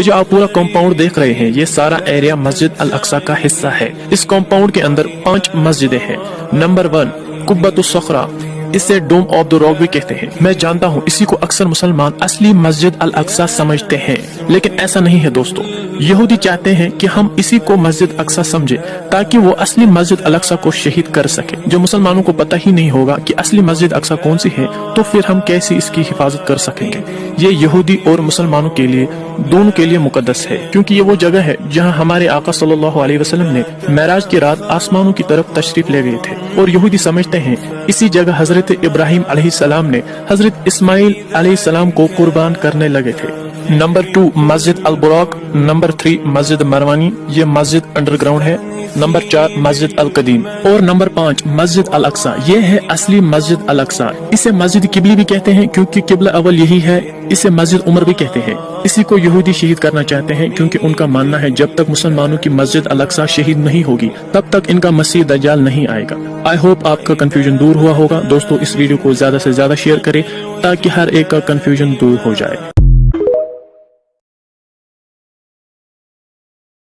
जो आप पूरा कंपाउंड देख रहे हैं, ये सारा एरिया मस्जिद अल अक्सा का हिस्सा है। इस कंपाउंड के अंदर 5 मस्जिदें हैं। नंबर 1 कुब्बतुस सखरा, इसे डोम ऑफ द रॉक भी कहते हैं। मैं जानता हूँ इसी को अक्सर मुसलमान असली मस्जिद अल अक्सा समझते हैं, लेकिन ऐसा नहीं है दोस्तों। यहूदी चाहते हैं कि हम इसी को मस्जिद अक्सा समझे ताकि वो असली मस्जिद अल अक्सा को शहीद कर सके। जो मुसलमानों को पता ही नहीं होगा कि असली मस्जिद अक्सा कौन सी है, तो फिर हम कैसे इसकी हिफाजत कर सकेंगे। ये यहूदी और मुसलमानों के लिए दोनों के लिए मुकद्दस है, क्योंकि ये वो जगह है जहाँ हमारे आका सल्लल्लाहु अलैहि वसल्लम ने मेराज की रात आसमानों की तरफ तशरीफ ले गए थे। और यहूदी समझते हैं इसी जगह हजरत इब्राहिम अलैहिस्सलाम ने हजरत इस्माइल अलैहिस्सलाम को कुर्बान करने लगे थे। नंबर 2 मस्जिद अल बुराक। नंबर 3 मस्जिद मरवानी, ये मस्जिद अंडरग्राउंड है। नंबर 4 मस्जिद अल कदीम। और नंबर 5 मस्जिद अल अक्सा, ये है असली मस्जिद अल अक्सा। इसे मस्जिद किबली भी कहते हैं क्योंकि किबला अवल यही है। इसे मस्जिद उमर भी कहते हैं। इसी को यहूदी शहीद करना चाहते हैं क्योंकि उनका मानना है जब तक मुसलमानों की मस्जिद अल अक्सा शहीद नहीं होगी तब तक इनका मसीह दज्जाल नहीं आएगा। आई होप आपका कंफ्यूजन दूर हुआ होगा। दोस्तों, इस वीडियो को ज्यादा से ज्यादा शेयर करें ताकि हर एक का कंफ्यूजन दूर हो जाए।